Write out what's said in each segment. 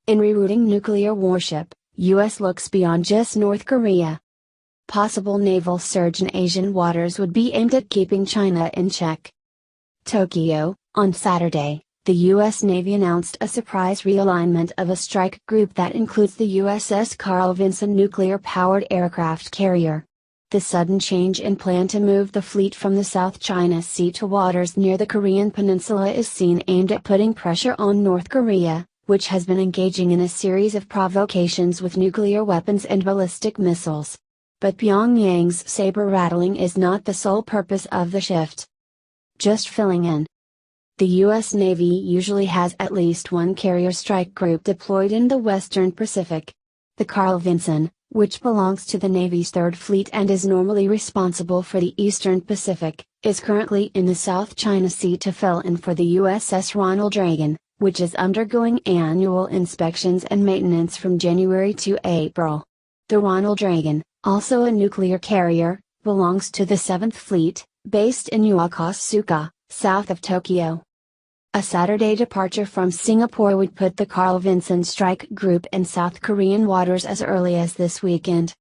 In rerouting nuclear warship, U.S. looks beyond just North Korea. Possible naval surge in Asian waters would be aimed at keeping China in check. Tokyo, on Saturday, the U.S. Navy announced a surprise realignment of a strike group that includes the USS Carl Vinson nuclear-powered aircraft carrier. The sudden change in plan to move the fleet from the South China Sea to waters near the Korean Peninsula is seen aimed at putting pressure on North Korea, which has been engaging in a series of provocations with nuclear weapons and ballistic missiles. But Pyongyang's saber-rattling is not the sole purpose of the shift. Just filling in. The U.S. Navy usually has at least one carrier strike group deployed in the Western Pacific. The Carl Vinson, which belongs to the Navy's Third Fleet and is normally responsible for the Eastern Pacific, is currently in the South China Sea to fill in for the USS Ronald Reagan, which is undergoing annual inspections and maintenance from January to April. The Ronald Reagan, also a nuclear carrier, belongs to the 7th Fleet, based in Yokosuka, south of Tokyo. A Saturday departure from Singapore would put the Carl Vinson strike group in South Korean waters as early as this weekend.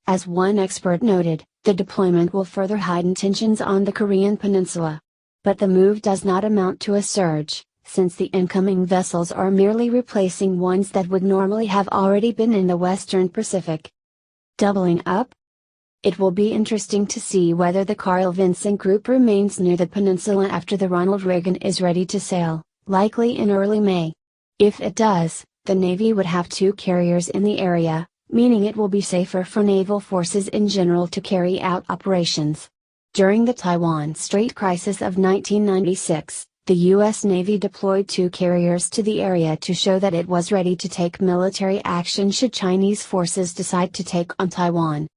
As one expert noted, the deployment will further heighten tensions on the Korean peninsula. But the move does not amount to a surge, since the incoming vessels are merely replacing ones that would normally have already been in the Western Pacific. Doubling up? It will be interesting to see whether the Carl Vinson group remains near the peninsula after the Ronald Reagan is ready to sail, likely in early May. If it does, the Navy would have two carriers in the area, meaning it will be safer for naval forces in general to carry out operations. During the Taiwan Strait crisis of 1996, the U.S. Navy deployed two carriers to the area to show that it was ready to take military action should Chinese forces decide to take on Taiwan.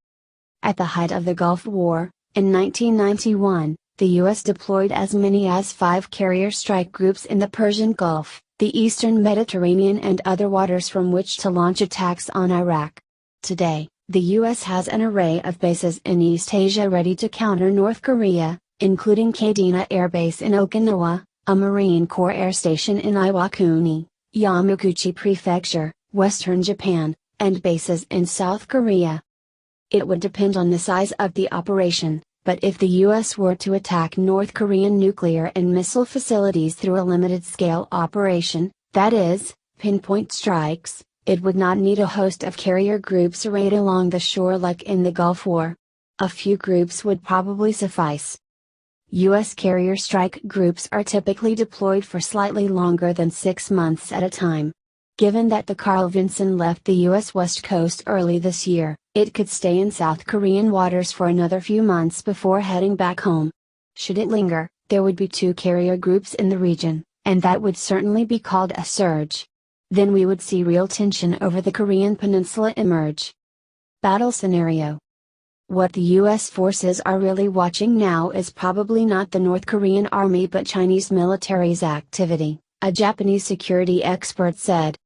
At the height of the Gulf War, in 1991, the U.S. deployed as many as 5 carrier strike groups in the Persian Gulf, the Eastern Mediterranean and other waters from which to launch attacks on Iraq. Today, the U.S. has an array of bases in East Asia ready to counter North Korea, including Kadena Air Base in Okinawa, a Marine Corps air station in Iwakuni, Yamaguchi Prefecture, Western Japan, and bases in South Korea. It would depend on the size of the operation, but if the U.S. were to attack North Korean nuclear and missile facilities through a limited-scale operation, that is, pinpoint strikes, it would not need a host of carrier groups arrayed along the shore like in the Gulf War. A few groups would probably suffice. U.S. carrier strike groups are typically deployed for slightly longer than 6 months at a time. Given that the Carl Vinson left the U.S. West Coast early this year, it could stay in South Korean waters for another few months before heading back home. Should it linger, there would be 2 carrier groups in the region, and that would certainly be called a surge. Then we would see real tension over the Korean peninsula emerge. Battle scenario. What the U.S. forces are really watching now is probably not the North Korean army but Chinese military's activity, a Japanese security expert said.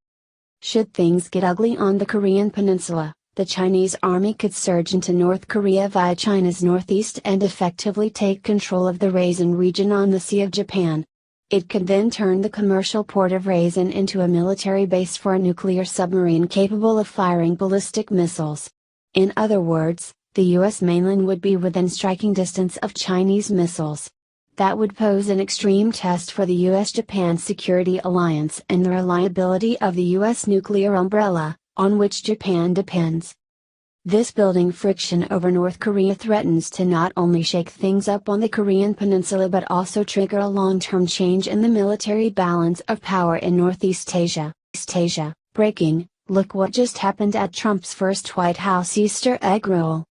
Should things get ugly on the Korean peninsula, the Chinese army could surge into North Korea via China's northeast and effectively take control of the Raisen region on the Sea of Japan. It could then turn the commercial port of Raisen into a military base for a nuclear submarine capable of firing ballistic missiles. In other words, the U.S. mainland would be within striking distance of Chinese missiles. That would pose an extreme test for the U.S.-Japan security alliance and the reliability of the U.S. nuclear umbrella, on which Japan depends. This building friction over North Korea threatens to not only shake things up on the Korean peninsula but also trigger a long-term change in the military balance of power in Northeast Asia. Breaking, look what just happened at Trump's first White House Easter egg roll.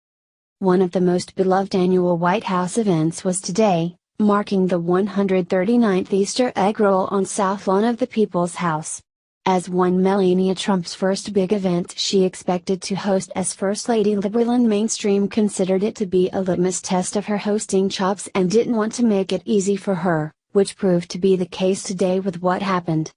One of the most beloved annual White House events was today, marking the 139th Easter egg roll on South Lawn of the People's House. As one Melania Trump's first big event she expected to host as First Lady, liberal and mainstream considered it to be a litmus test of her hosting chops and didn't want to make it easy for her, which proved to be the case today with what happened.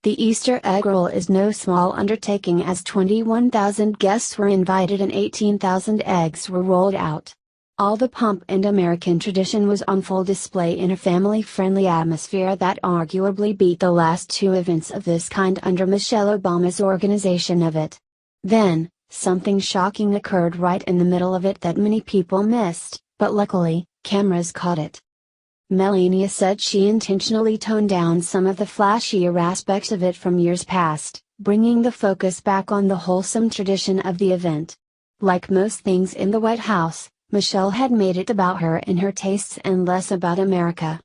The Easter egg roll is no small undertaking as 21,000 guests were invited and 18,000 eggs were rolled out. All the pomp and American tradition was on full display in a family-friendly atmosphere that arguably beat the last two events of this kind under Michelle Obama's organization of it. Then, something shocking occurred right in the middle of it that many people missed, but luckily, cameras caught it. Melania said she intentionally toned down some of the flashier aspects of it from years past, bringing the focus back on the wholesome tradition of the event. Like most things in the White House, Michelle had made it about her and her tastes and less about America.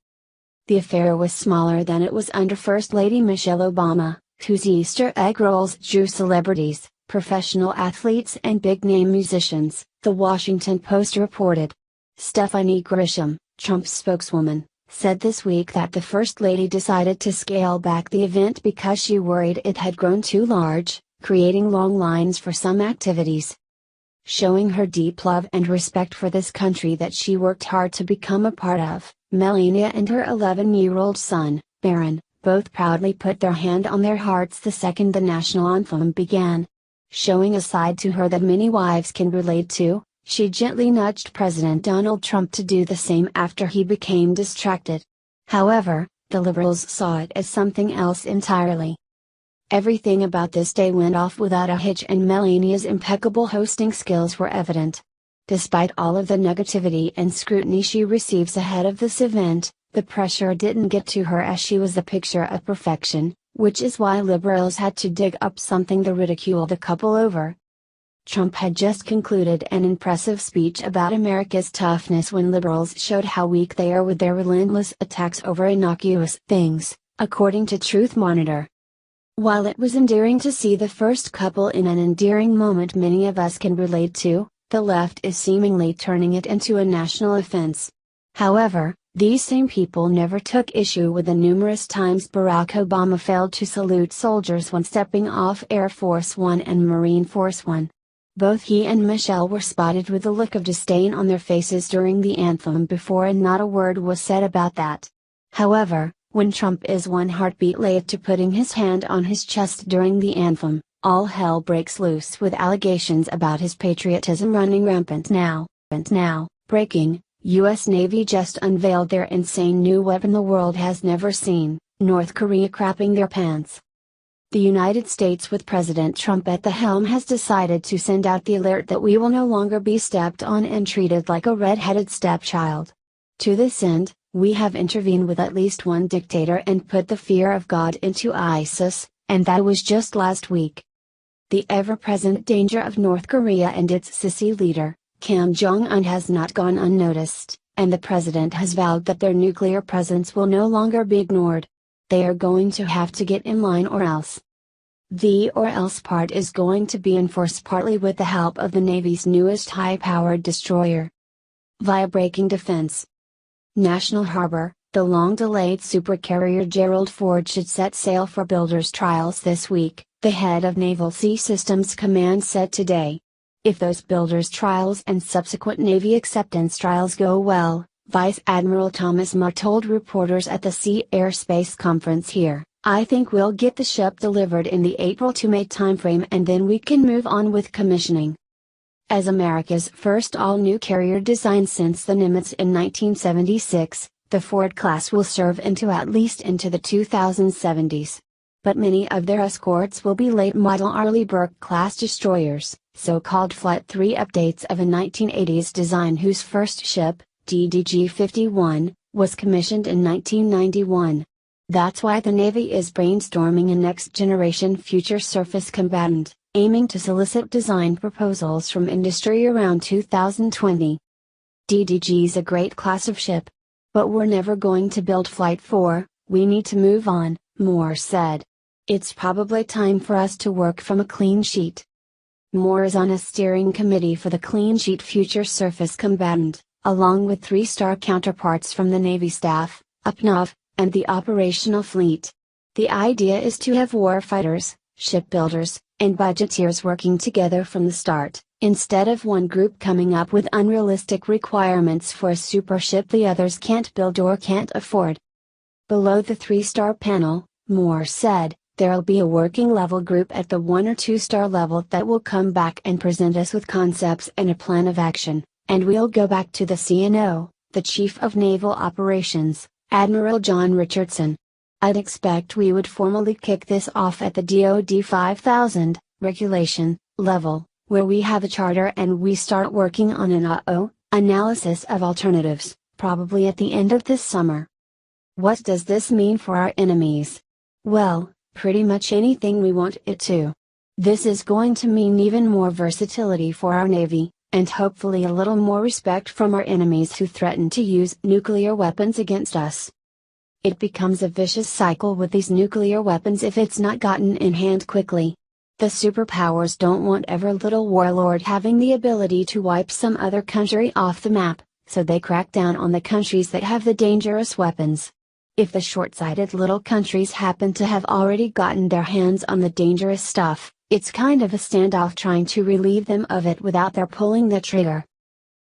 The affair was smaller than it was under First Lady Michelle Obama, whose Easter egg rolls drew celebrities, professional athletes and big-name musicians, The Washington Post reported. Stephanie Grisham, Trump's spokeswoman, said this week that the First Lady decided to scale back the event because she worried it had grown too large, creating long lines for some activities. Showing her deep love and respect for this country that she worked hard to become a part of, Melania and her 11-year-old son, Barron, both proudly put their hand on their hearts the second the national anthem began. Showing a side to her that many wives can relate to, she gently nudged President Donald Trump to do the same after he became distracted. However, the liberals saw it as something else entirely. Everything about this day went off without a hitch and Melania's impeccable hosting skills were evident. Despite all of the negativity and scrutiny she receives ahead of this event, the pressure didn't get to her as she was the picture of perfection, which is why liberals had to dig up something to ridicule the couple over. Trump had just concluded an impressive speech about America's toughness when liberals showed how weak they are with their relentless attacks over innocuous things, according to Truth Monitor. While it was endearing to see the first couple in an endearing moment many of us can relate to, the left is seemingly turning it into a national offense. However, these same people never took issue with the numerous times Barack Obama failed to salute soldiers when stepping off Air Force One and Marine Force One. Both he and Michelle were spotted with a look of disdain on their faces during the anthem before and not a word was said about that. However, when Trump is one heartbeat late to putting his hand on his chest during the anthem, all hell breaks loose with allegations about his patriotism running rampant now. Breaking, U.S. Navy just unveiled their insane new weapon the world has never seen, North Korea crapping their pants. The United States with President Trump at the helm has decided to send out the alert that we will no longer be stepped on and treated like a red-headed stepchild. To this end, we have intervened with at least one dictator and put the fear of God into ISIS, and that was just last week. The ever-present danger of North Korea and its sissy leader, Kim Jong-un has not gone unnoticed, and the president has vowed that their nuclear presence will no longer be ignored. They are going to have to get in line or else. The or else part is going to be enforced partly with the help of the Navy's newest high-powered destroyer. Via breaking defense. National Harbor, the long-delayed supercarrier Gerald Ford should set sail for builders' trials this week, the head of Naval Sea Systems Command said today. If those builders' trials and subsequent Navy acceptance trials go well, Vice Admiral Thomas Muir told reporters at the Sea Airspace Conference here, I think we'll get the ship delivered in the April to May timeframe and then we can move on with commissioning. As America's first all-new carrier design since the Nimitz in 1976, the Ford class will serve at least into the 2070s. But many of their escorts will be late-model Arleigh Burke-class destroyers, so-called Flight 3 updates of a 1980s design whose first ship, DDG-51, was commissioned in 1991. That's why the Navy is brainstorming a next-generation future surface combatant, aiming to solicit design proposals from industry around 2020. DDG's a great class of ship. But we're never going to build Flight 4, we need to move on, Moore said. It's probably time for us to work from a clean sheet. Moore is on a steering committee for the Clean Sheet Future Surface Combatant, along with 3-star counterparts from the Navy staff, UPNAV, and the operational fleet. The idea is to have warfighters, shipbuilders, and budgeteers working together from the start, instead of one group coming up with unrealistic requirements for a supership the others can't build or can't afford. Below the 3-star panel, Moore said, there'll be a working level group at the 1 or 2-star level that will come back and present us with concepts and a plan of action, And we'll go back to the CNO, the Chief of Naval Operations, Admiral John Richardson. I'd expect we would formally kick this off at the DoD 5000 regulation level, where we have a charter and we start working on an analysis of alternatives, probably at the end of this summer. What does this mean for our enemies? Well, pretty much anything we want it to. This is going to mean even more versatility for our Navy, and hopefully a little more respect from our enemies who threaten to use nuclear weapons against us. It becomes a vicious cycle with these nuclear weapons if it's not gotten in hand quickly. The superpowers don't want every little warlord having the ability to wipe some other country off the map, so they crack down on the countries that have the dangerous weapons. If the short-sighted little countries happen to have already gotten their hands on the dangerous stuff, it's kind of a standoff trying to relieve them of it without their pulling the trigger.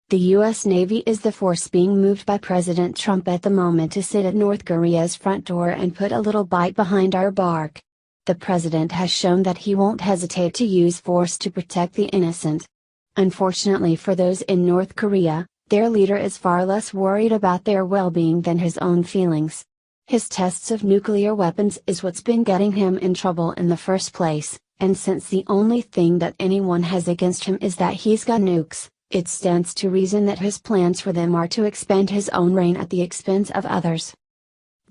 The US Navy is the force being moved by President Trump at the moment to sit at North Korea's front door and put a little bite behind our bark. The president has shown that he won't hesitate to use force to protect the innocent. Unfortunately for those in North Korea, their leader is far less worried about their well-being than his own feelings. His tests of nuclear weapons is what's been getting him in trouble in the first place, and since the only thing that anyone has against him is that he's got nukes, it stands to reason that his plans for them are to expand his own reign at the expense of others.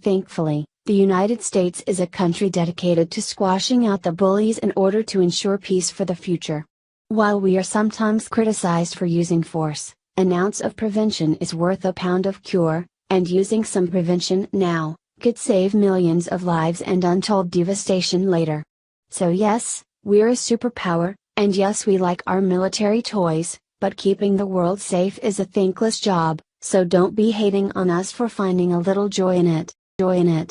Thankfully, the United States is a country dedicated to squashing out the bullies in order to ensure peace for the future. While we are sometimes criticized for using force, an ounce of prevention is worth a pound of cure, and using some prevention now could save millions of lives and untold devastation later. So yes, we're a superpower, and yes, we like our military toys, but keeping the world safe is a thankless job, so don't be hating on us for finding a little joy in it.